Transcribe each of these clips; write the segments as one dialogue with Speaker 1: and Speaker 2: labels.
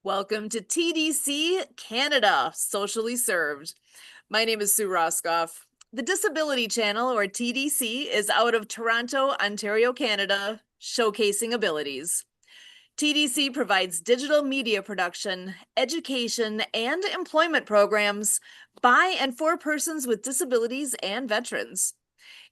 Speaker 1: Welcome to TDC Canada Socially Served. My name is Sue Roscoff. The Disability Channel, or TDC, is out of Toronto, Ontario, Canada, showcasing abilities. TDC provides digital media production, education, and employment programs by and for persons with disabilities and veterans.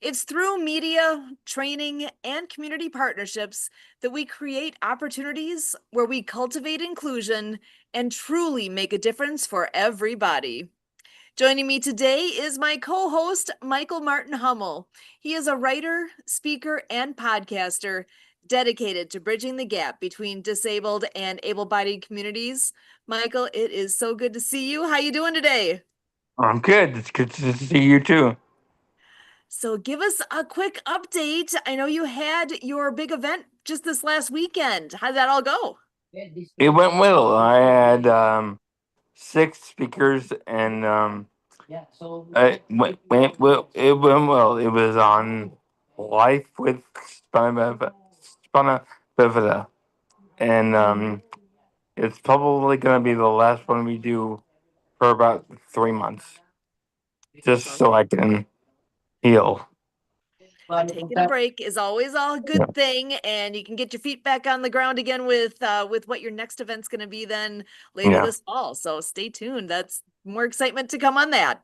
Speaker 1: It's through media, training, and community partnerships that we create opportunities where we cultivate inclusion and truly make a difference for everybody. Joining me today is my co host, Michael Martin Hummel. He is a writer, speaker, and podcaster dedicated to bridging the gap between disabled and able bodied communities. Michael, it is so good to see you. How you doing today?
Speaker 2: I'm good. It's good to see you too.
Speaker 1: So give us a quick update. I know you had your big event just this last weekend. How did that all go?
Speaker 2: It went well. I had six speakers, and it went well. It went well. It was on life with spina bifida, and it's probably going to be the last one we do for about 3 months, just
Speaker 1: Well,
Speaker 2: so I can heal.
Speaker 1: taking a break is always a
Speaker 2: Yeah.
Speaker 1: good thing, and you can get your feet back on the ground again with what your next event's going to be then later
Speaker 2: Yeah.
Speaker 1: this fall. So stay tuned. That's more excitement to come on that.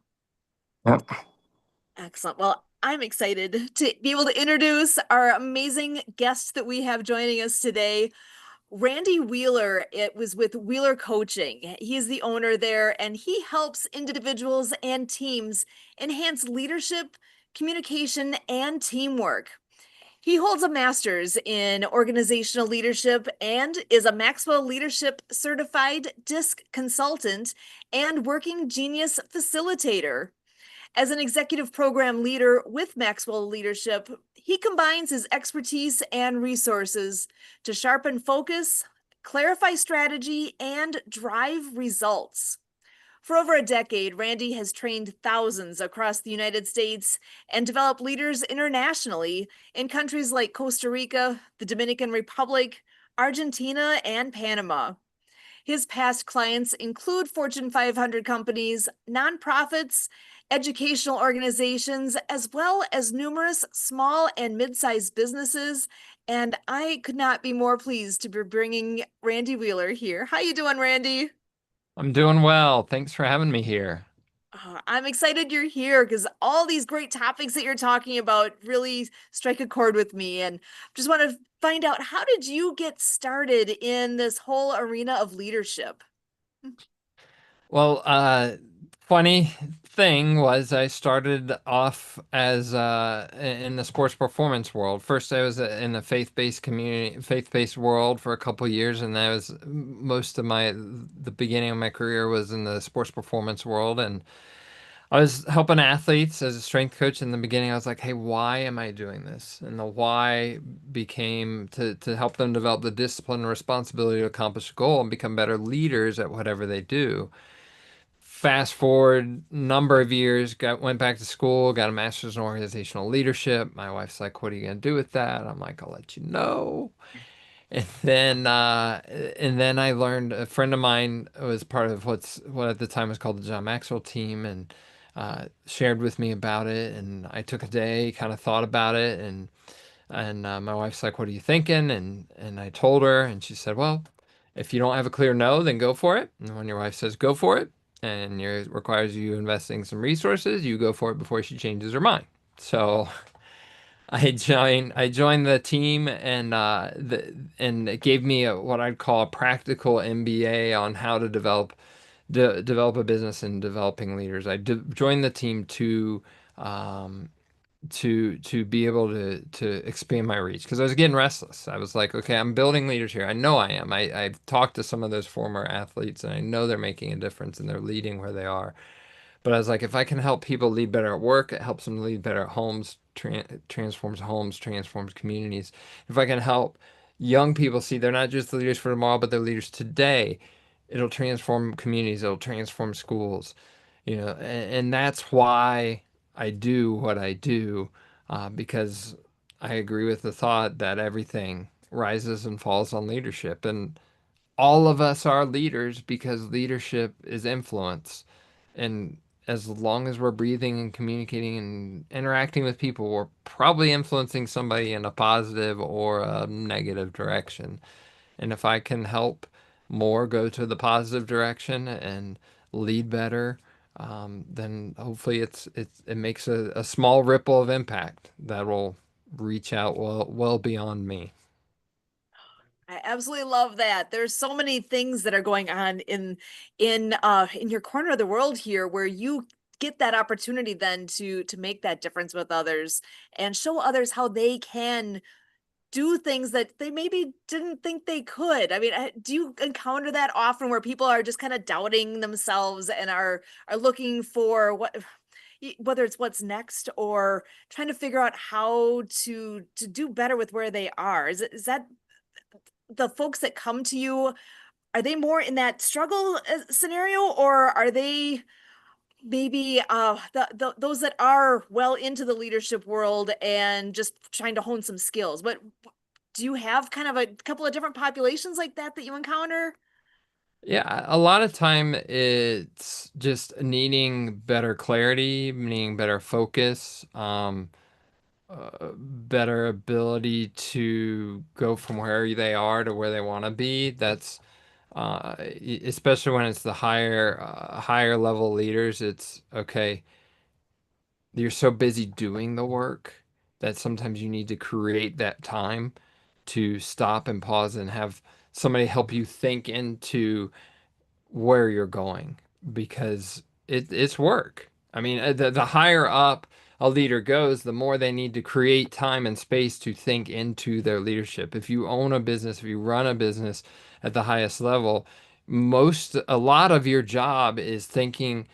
Speaker 2: Yeah.
Speaker 1: Excellent. Well, I'm excited to be able to introduce our amazing guest that we have joining us today. Randy Wheeler, it was with Wheeler Coaching. He's the owner there, and he helps individuals and teams enhance leadership, communication, and teamwork. He holds a master's in organizational leadership and is a Maxwell Leadership Certified DISC consultant and working genius facilitator. As an executive program leader with Maxwell Leadership, he combines his expertise and resources to sharpen focus, clarify strategy, and drive results. For over a decade, Randy has trained thousands across the United States and developed leaders internationally in countries like Costa Rica, the Dominican Republic, Argentina, and Panama. His past clients include Fortune 500 companies, nonprofits, educational organizations, as well as numerous small and mid-sized businesses. And I could not be more pleased to be bringing Randy Wheeler here. How you doing, Randy?
Speaker 3: I'm doing well. Thanks for having me here.
Speaker 1: I'm excited you're here because all these great topics that you're talking about really strike a chord with me. And just want to find out, how did you get started in this whole arena of leadership?
Speaker 3: Well, funny thing was I started off as in the sports performance world. First, I was in the faith-based community, faith-based world for a couple years, and that was most of the beginning of my career was in the sports performance world, and I was helping athletes as a strength coach in the beginning. I was like, hey, why am I doing this? And the why became to help them develop the discipline and responsibility to accomplish a goal and become better leaders at whatever they do. Fast forward number of years, went back to school, got a master's in organizational leadership. My wife's like, what are you gonna do with that? I'm like, I'll let you know. And then I learned a friend of mine was part of what at the time was called the John Maxwell team, and shared with me about it. And I took a day, kind of thought about it, and my wife's like, "What are you thinking?" And I told her, and she said, "Well, if you don't have a clear no, then go for it. And when your wife says go for it, and it requires you investing some resources, you go for it before she changes her mind." So I joined the team, and it gave me what I'd call a practical MBA on how to develop a business and developing leaders. Joined the team um, to be able to expand my reach because I was getting restless. I was like, okay, I'm building leaders here. I know I am. I've talked to some of those former athletes, and I know they're making a difference and they're leading where they are. But I was like, if I can help people lead better at work, it helps them lead better at homes, transforms communities. If I can help young people see they're not just the leaders for tomorrow, but they're leaders today, it'll transform communities, it'll transform schools, and that's why I do what I do, because I agree with the thought that everything rises and falls on leadership. And all of us are leaders because leadership is influence. And as long as we're breathing and communicating and interacting with people, we're probably influencing somebody in a positive or a negative direction. And if I can help more go to the positive direction and lead better, then hopefully it makes a small ripple of impact that will reach out well beyond me.
Speaker 1: I absolutely love that. There's so many things that are going on in your corner of the world here where you get that opportunity then to make that difference with others and show others how they can do things that they maybe didn't think they could. I mean, do you encounter that often where people are just kind of doubting themselves and are looking for whether it's what's next or trying to figure out how to do better with where they are? Is that the folks that come to you, are they more in that struggle scenario, or are they maybe those that are well into the leadership world and just trying to hone some skills? But do you have kind of a couple of different populations like that that you encounter?
Speaker 3: Yeah, a lot of time it's just needing better clarity, needing better focus, better ability to go from where they are to where they want to be. That's especially when it's the higher level leaders. It's okay. You're so busy doing the work that sometimes you need to create that time to stop and pause and have somebody help you think into where you're going because it's work. I mean, the higher up a leader goes, the more they need to create time and space to think into their leadership. If you own a business, if you run a business at the highest level, a lot of your job is thinking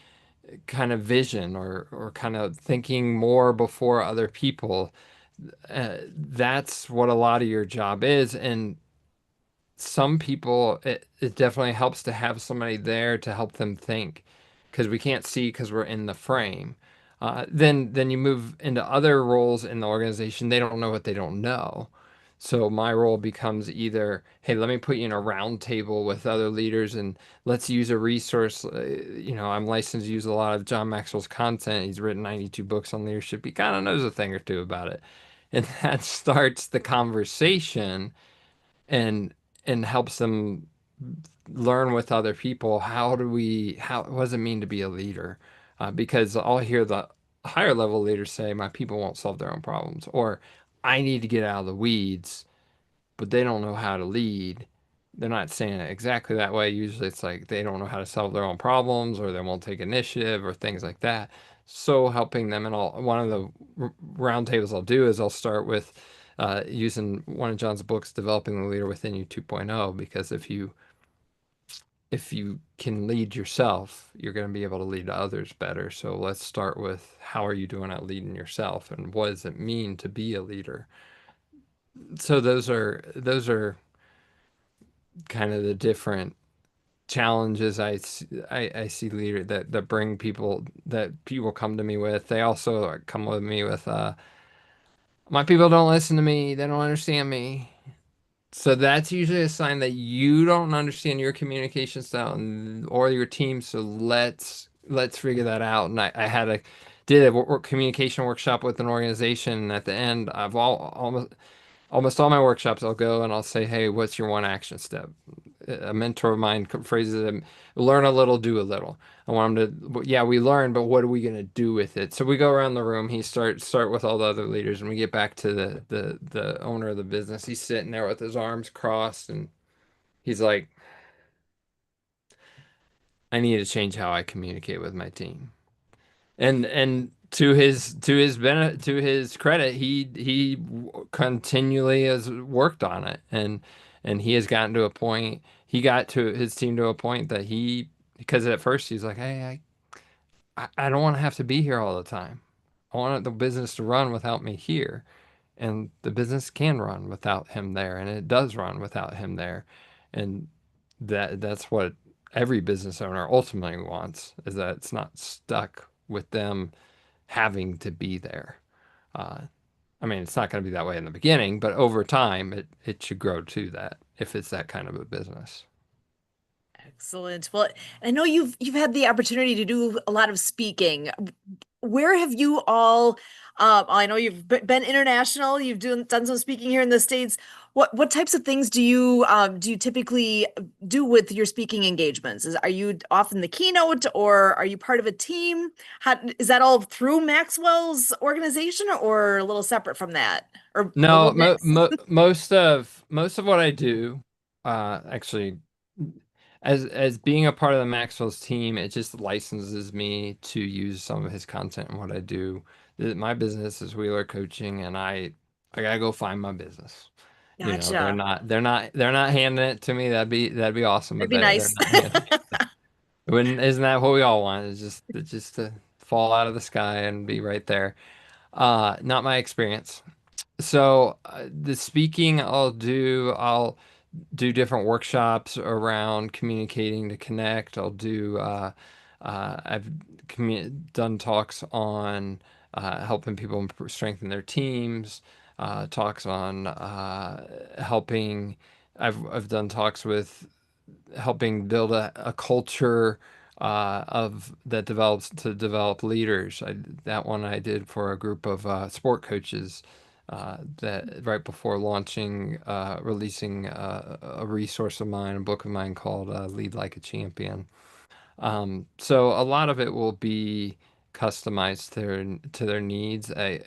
Speaker 3: kind of vision or kind of thinking more before other people. That's what a lot of your job is. And some people, it definitely helps to have somebody there to help them think because we can't see because we're in the frame. Then you move into other roles in the organization. They don't know what they don't know. So my role becomes either, hey, let me put you in a round table with other leaders and let's use a resource. I'm licensed to use a lot of John Maxwell's content. He's written 92 books on leadership. He kind of knows a thing or two about it. And that starts the conversation and helps them learn with other people how what does it mean to be a leader? Because I'll hear the higher level leaders say my people won't solve their own problems, or I need to get out of the weeds, but they don't know how to lead. They're not saying it exactly that way. Usually it's like they don't know how to solve their own problems or they won't take initiative or things like that. So helping them, and one of the roundtables I'll do is I'll start with using one of John's books, Developing the Leader Within You 2.0, because if you can lead yourself, you're going to be able to lead others better. So let's start with how are you doing at leading yourself and what does it mean to be a leader? So those are kind of the different challenges I see leader that bring people that people come to me with. They also come with me with my people don't listen to me, they don't understand me. So that's usually a sign that you don't understand your communication style or your team. So let's figure that out. And I had a did a communication workshop with an organization, and at the end, I've almost all my workshops, I'll go and I'll say, "Hey, what's your one action step?" A mentor of mine phrases it, "Learn a little, do a little." I want them to, yeah, we learn, but what are we going to do with it? So we go around the room. He start with all the other leaders, and we get back to the owner of the business. He's sitting there with his arms crossed, and he's like, "I need to change how I communicate with my team." And to his credit, he continually has worked on it, and he has gotten to a point. He got to his team to a point that because at first he's like, hey, I don't want to have to be here all the time. I want the business to run without me here, and the business can run without him there, and it does run without him there, and that's what every business owner ultimately wants is that it's not stuck with them having to be there. Uh, I mean, it's not going to be that way in the beginning, but over time, it should grow to that if it's that kind of a business.
Speaker 1: Excellent. Well, I know you've had the opportunity to do a lot of speaking. Where have you all, I know you've been international, you've done some speaking here in the States. What types of things do you typically do with your speaking engagements? Are you often the keynote or are you part of a team? Is that all through Maxwell's organization or a little separate from that? Or a
Speaker 3: No,
Speaker 1: little mix?
Speaker 3: most of what I do, actually, as being a part of the Maxwell's team, it just licenses me to use some of his content and what I do. My business is Wheeler Coaching, and I gotta go find my business. You know,
Speaker 1: Gotcha.
Speaker 3: they're not handing it to me. That'd be awesome,
Speaker 1: That'd
Speaker 3: but
Speaker 1: be
Speaker 3: they're
Speaker 1: nice.
Speaker 3: not handing it. When isn't that what we all want? It's just to fall out of the sky and be right there. Not my experience. So the speaking I'll do different workshops around communicating to connect. I've done talks on helping people strengthen their teams, talks on helping. I've done talks with helping build a culture of that develops to develop leaders. That one I did for a group of sport coaches that right before releasing a resource of mine, a book of mine called Lead Like a Champion. So a lot of it will be customized to their needs. I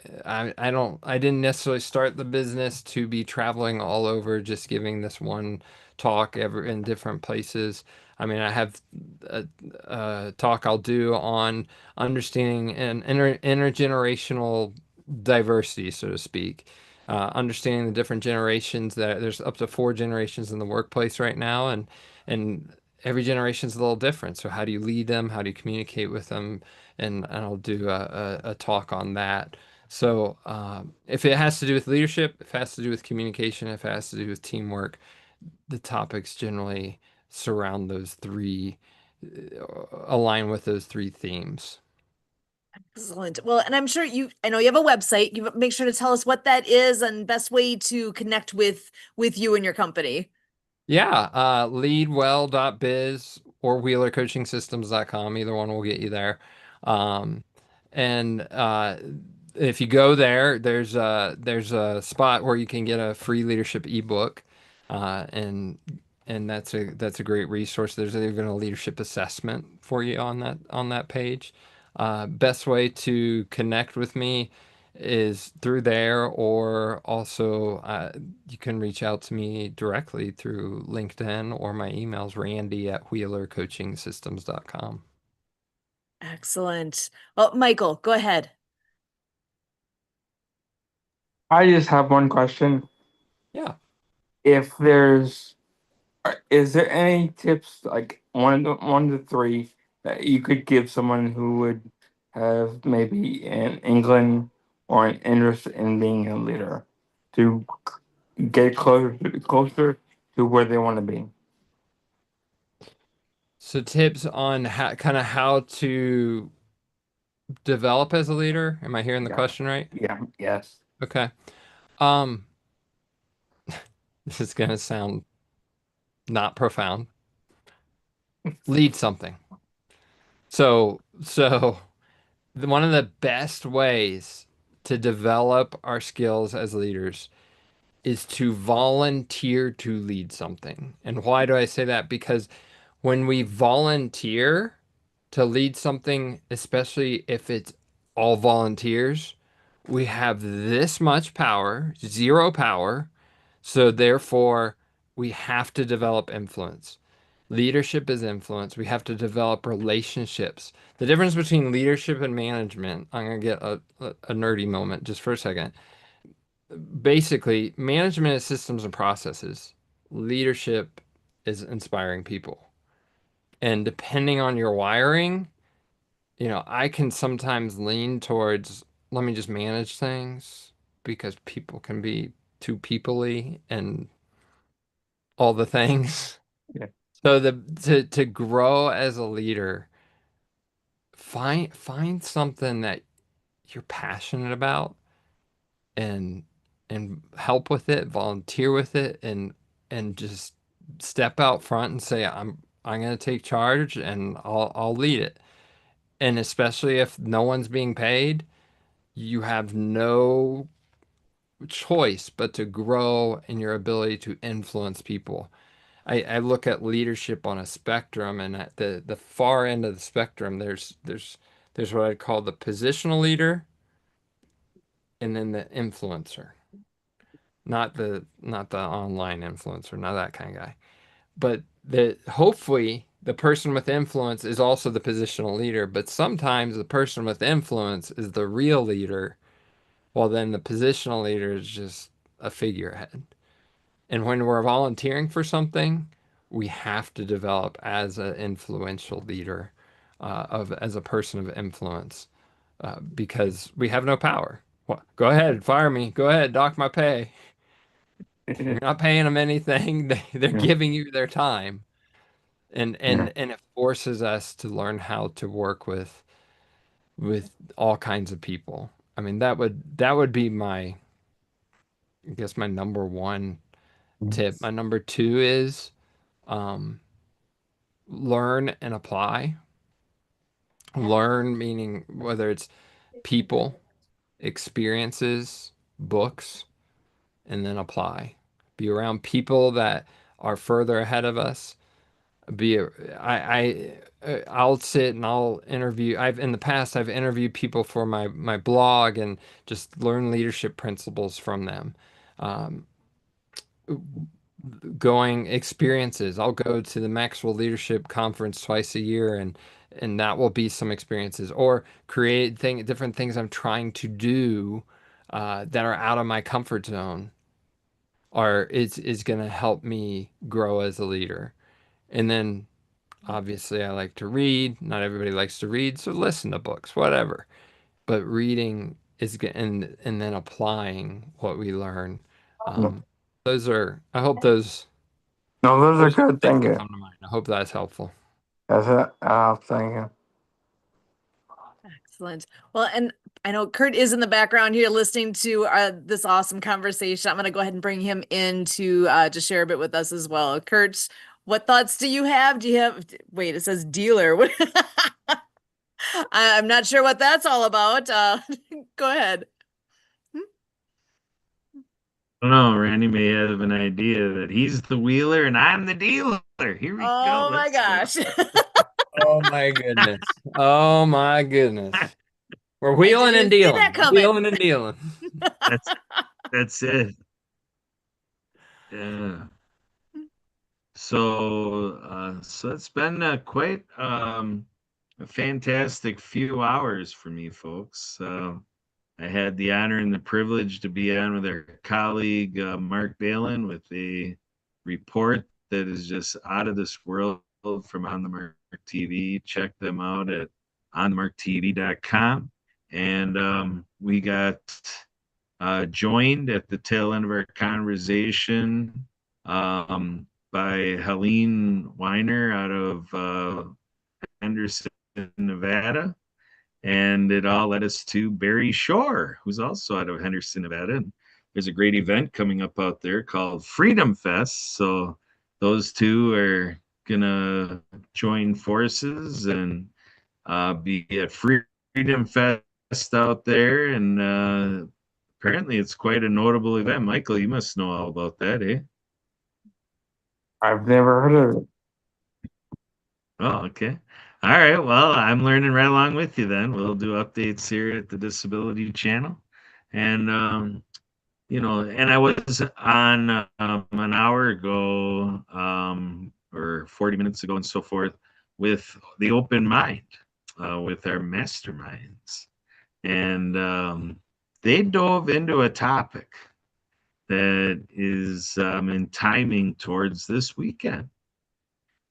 Speaker 3: didn't necessarily start the business to be traveling all over just giving this one talk ever in different places. I mean, I have a talk I'll do on understanding an intergenerational diversity, so to speak. Understanding the different generations that there's up to four generations in the workplace right now, and every generation is a little different. So how do you lead them? How do you communicate with them? And I'll do a talk on that. So if it has to do with leadership, if it has to do with communication, if it has to do with teamwork, the topics generally surround those three, align with those three themes.
Speaker 1: Excellent. Well, and I know you have a website. You make sure to tell us what that is and best way to connect with you and your company.
Speaker 3: Yeah, leadwell.biz or wheelercoachingsystems.com. Either one will get you there. Um, and if you go there, there's a spot where you can get a free leadership ebook, uh, and and that's a great resource. There's even a leadership assessment for you on that page. Best way to connect with me is through there, or also you can reach out to me directly through LinkedIn or my emails, randy@wheelercoachingsystems.com.
Speaker 1: Excellent. Well, Michael, go ahead.
Speaker 2: I just have one question.
Speaker 3: Yeah.
Speaker 2: If is there any tips, like one to three, that you could give someone who would have maybe an England or an interest in being a leader to get closer to where they want to be?
Speaker 3: So tips on how to develop as a leader. Am I hearing the
Speaker 2: Yeah,
Speaker 3: question right?
Speaker 2: yeah, yes.
Speaker 3: Okay. Um, this is gonna sound not profound. Lead something. So one of the best ways to develop our skills as leaders is to volunteer to lead something. And why do I say that? Because when we volunteer to lead something, especially if it's all volunteers, we have this much power, zero power. So therefore, we have to develop influence. Leadership is influence. We have to develop relationships. The difference between leadership and management, I'm going to get a nerdy moment just for a second. Basically, management is systems and processes. Leadership is inspiring people. And depending on your wiring, I can sometimes lean towards let me just manage things because people can be too peoply and all the things.
Speaker 2: Yeah.
Speaker 3: So to grow as a leader, find something that you're passionate about and help with it, volunteer with it, and just step out front and say, I'm going to take charge and I'll lead it. And especially if no one's being paid, you have no choice but to grow in your ability to influence people. I look at leadership on a spectrum, and at the far end of the spectrum, there's what I call the positional leader, and then the influencer, not the online influencer, not that kind of guy. But the hopefully the person with influence is also the positional leader, but sometimes the person with influence is the real leader, while then the positional leader is just a figurehead. And when we're volunteering for something, we have to develop as an influential leader, of as a person of influence, because we have no power. Well, go ahead, fire me. Go ahead, dock my pay. You're not paying them anything. They're
Speaker 2: Yeah.
Speaker 3: giving you their time, and
Speaker 2: Yeah.
Speaker 3: and and it forces us to learn how to work with all kinds of people. I mean, that would be my, I guess, my number one tip. My number two is, um, learn and apply. Learn meaning whether it's people, experiences, books, and then apply. Be around people that are further ahead of us. Be a, I'll sit and I'll interview. I've in the past I've interviewed people for my blog and just learn leadership principles from them. Um, Going experiences. I'll go to the Maxwell Leadership Conference twice a year, and that will be some experiences, or create different things I'm trying to do, that are out of my comfort zone, or is going to help me grow as a leader. And then obviously I like to read. Not everybody likes to read, so listen to books, whatever. But reading and then applying what we learn. Those are, I hope
Speaker 2: No, those are
Speaker 3: those are
Speaker 2: good.
Speaker 3: the things
Speaker 2: Thank
Speaker 3: that
Speaker 2: you.
Speaker 3: come to mind. I hope that's helpful.
Speaker 2: That's it. Thank you.
Speaker 1: Excellent. Well, and I know Kurt is in the background here listening to this awesome conversation. I'm going to go ahead and bring him in to share a bit with us as well. Kurt, what thoughts do you have? Wait, it says dealer. I'm not sure what that's all about. Go ahead.
Speaker 4: I don't know. Randy may have an idea that he's the wheeler and I'm the dealer. Here we go.
Speaker 1: Oh my
Speaker 4: Let's go.
Speaker 1: gosh.
Speaker 3: Oh my goodness. Oh my goodness. We're
Speaker 1: I
Speaker 3: wheeling
Speaker 1: didn't
Speaker 3: and
Speaker 1: even see
Speaker 3: dealing.
Speaker 1: that coming.
Speaker 3: Wheeling and dealing.
Speaker 4: That's that's it. Yeah. So it's been quite a fantastic few hours for me, folks. I had the honor and the privilege to be on with our colleague Mark Balin with a report that is just out of this world from On the Mark TV. Check them out at onthemarktv.com. And we got joined at the tail end of our conversation by Helene Weiner out of Henderson, Nevada. And it all led us to Barry Shore, who's also out of Henderson, Nevada. And there's a great event coming up out there called Freedom Fest. So those two are going to join forces and be at Freedom Fest out there. And apparently it's quite a notable event. Michael, you must know all about that, eh?
Speaker 2: I've never heard of it.
Speaker 4: Oh, okay. All right. Well, I'm learning right along with you then. We'll do updates here at the Disability Channel. And, and I was on an hour ago or 40 minutes ago and so forth with the open mind, with our masterminds. And they dove into a topic that is in timing towards this weekend.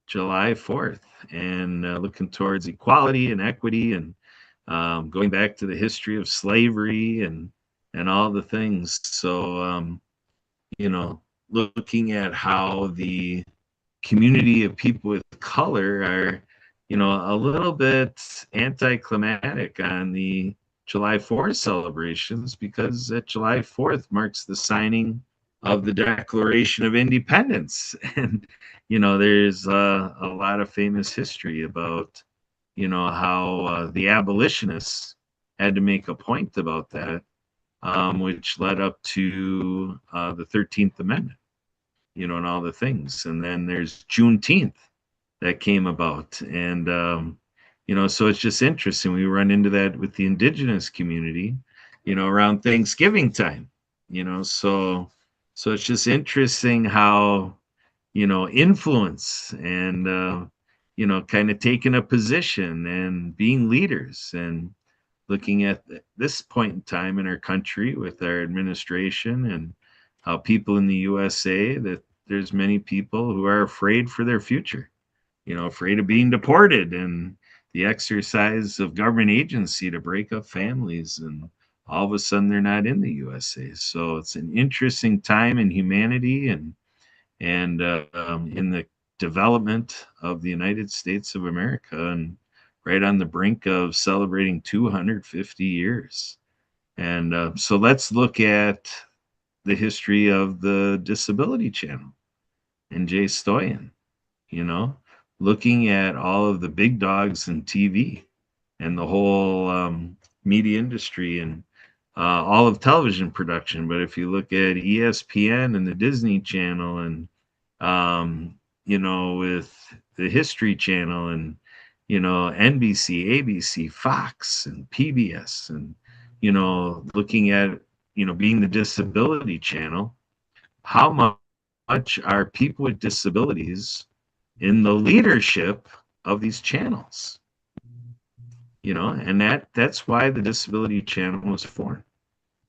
Speaker 4: July 4th, and looking towards equality and equity, and going back to the history of slavery and all the things. So looking at how the community of people with color are, a little bit anticlimactic on the July 4th celebrations, because that July 4th marks the signing of the Declaration of Independence. And there's a lot of famous history about, how the abolitionists had to make a point about that, which led up to the 13th Amendment, and all the things. And then there's Juneteenth that came about. And, so it's just interesting. We run into that with the indigenous community, around Thanksgiving time, so it's just interesting how, influence and, kind of taking a position and being leaders and looking at this point in time in our country with our administration and how people in the USA, that there's many people who are afraid for their future, afraid of being deported, and the exercise of government agency to break up families, and all of a sudden they're not in the USA. So it's an interesting time in humanity, and in the development of the United States of America, and right on the brink of celebrating 250 years. And so let's look at the history of the Disability Channel and Jay Stoyan, you know, looking at all of the big dogs in TV and the whole media industry, and all of television production. But if you look at ESPN and the Disney Channel, and with the History Channel, and NBC, ABC, Fox, and PBS, and looking at being the Disability Channel, how much are people with disabilities in the leadership of these channels? And that's why the Disability Channel was formed,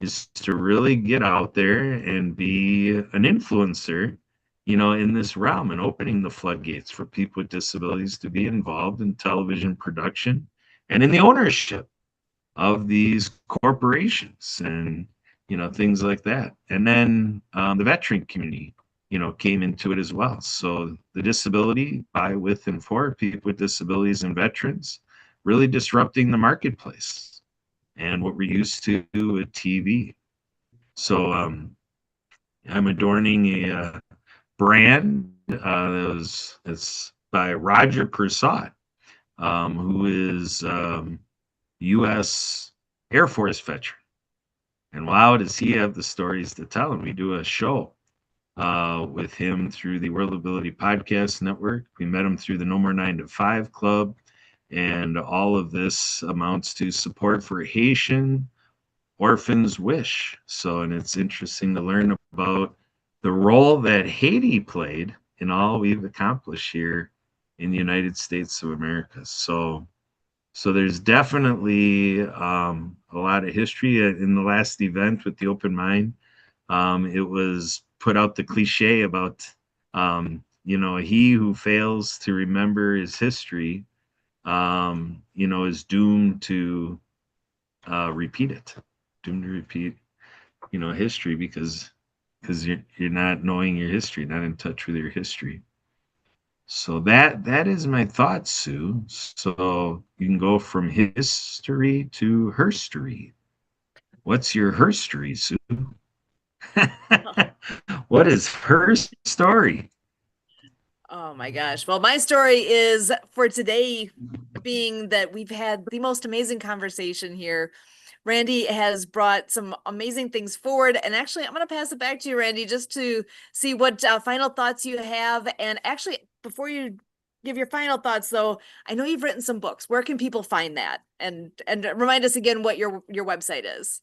Speaker 4: is to really get out there and be an influencer, in this realm, and opening the floodgates for people with disabilities to be involved in television production and in the ownership of these corporations, and things like that. And then the veteran community came into it as well. So the disability by, with, and for people with disabilities and veterans, really disrupting the marketplace and what we're used to with TV. So I'm adorning a brand it's by Roger Persat, who is U.S. Air Force veteran. And wow, does he have the stories to tell. And we do a show with him through the World Ability Podcast Network. We met him through the No More 9 to 5 Club. And all of this amounts to support for Haitian Orphans Wish. So, and it's interesting to learn about the role that Haiti played in all we've accomplished here in the United States of America. So there's definitely a lot of history. In the last event with the Open Mind, it was put out the cliche about, he who fails to remember his history, is doomed to repeat it, doomed to repeat, history, because you're not knowing your history, not in touch with your history. So that is my thoughts, Sue. So you can go from history to herstory. What's your herstory, Sue? What is her story?
Speaker 1: Oh my gosh. Well, my story is for today being that we've had the most amazing conversation here. Randy has brought some amazing things forward. And actually, I'm going to pass it back to you, Randy, just to see what final thoughts you have. And actually, before you give your final thoughts, though, I know you've written some books. Where can people find that? And remind us again what your website is.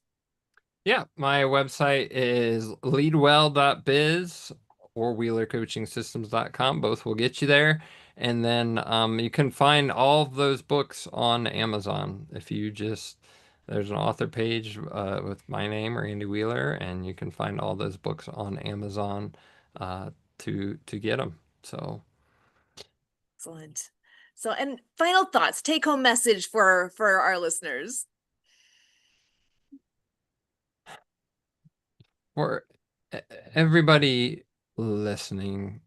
Speaker 3: Yeah, my website is leadwell.biz or wheelercoachingsystems.com. Both will get you there. And then you can find all of those books on Amazon. If you just, there's an author page with my name, Randy Wheeler, and you can find all those books on Amazon to get them. So
Speaker 1: Excellent. So, and final thoughts, take home message for our listeners.
Speaker 3: for everybody listening,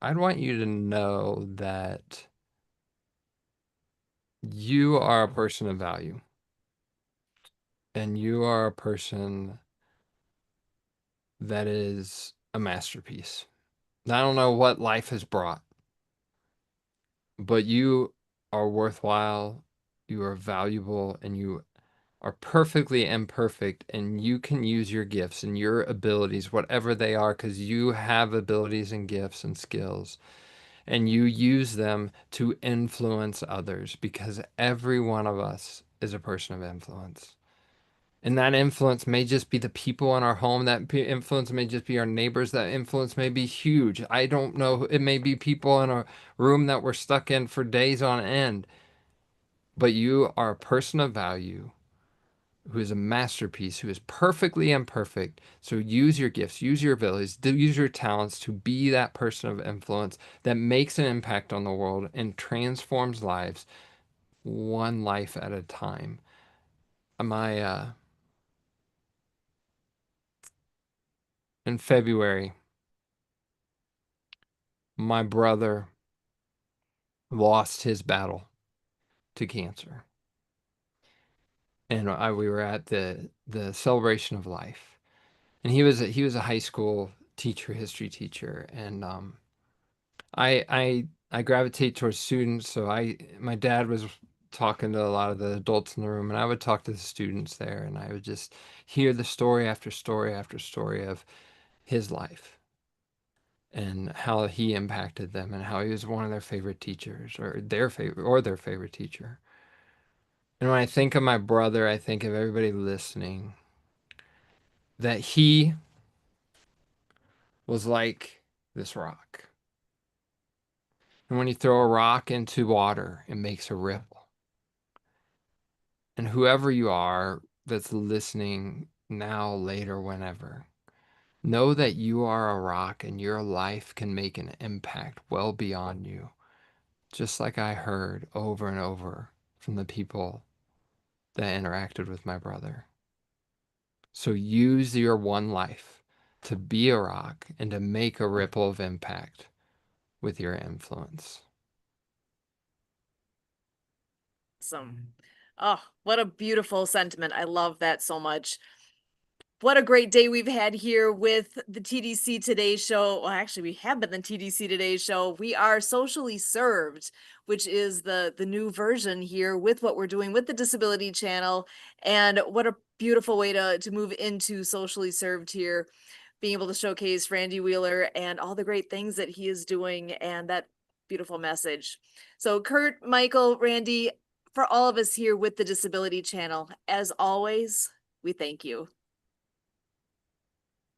Speaker 3: I'd want you to know that you are a person of value, and you are a person that is a masterpiece. I don't know what life has brought, but you are worthwhile, you are valuable, and you are perfectly imperfect, and you can use your gifts and your abilities, whatever they are, because you have abilities and gifts and skills, and you use them to influence others, because every one of us is a person of influence. And that influence may just be the people in our home. That influence may just be our neighbors. That influence may be huge. I don't know. It may be people in a room that we're stuck in for days on end. But you are a person of value who is a masterpiece, who is perfectly imperfect. So use your gifts, use your abilities, use your talents to be that person of influence that makes an impact on the world and transforms lives one life at a time. My in February, my brother lost his battle to cancer. And we were at the celebration of life. And he was a high school teacher, history teacher, and I gravitate towards students, so my dad was talking to a lot of the adults in the room, and I would talk to the students there, and I would just hear the story after story after story of his life and how he impacted them and how he was one of their favorite teachers or their favorite teacher. And when I think of my brother, I think of everybody listening, that he was like this rock. And when you throw a rock into water, it makes a ripple. And whoever you are that's listening now, later, whenever, know that you are a rock and your life can make an impact well beyond you. Just like I heard over and over from the people that interacted with my brother. So use your one life to be a rock and to make a ripple of impact with your influence.
Speaker 1: Awesome. Oh, what a beautiful sentiment. I love that so much. What a great day we've had here with the TDC Today Show. Well, actually, we have been the TDC Today Show. We are Socially Served, which is the new version here with what we're doing with the Disability Channel. And what a beautiful way to move into Socially Served here, being able to showcase Randy Wheeler and all the great things that he is doing and that beautiful message. So Kurt, Michael, Randy, for all of us here with the Disability Channel, as always, we thank you.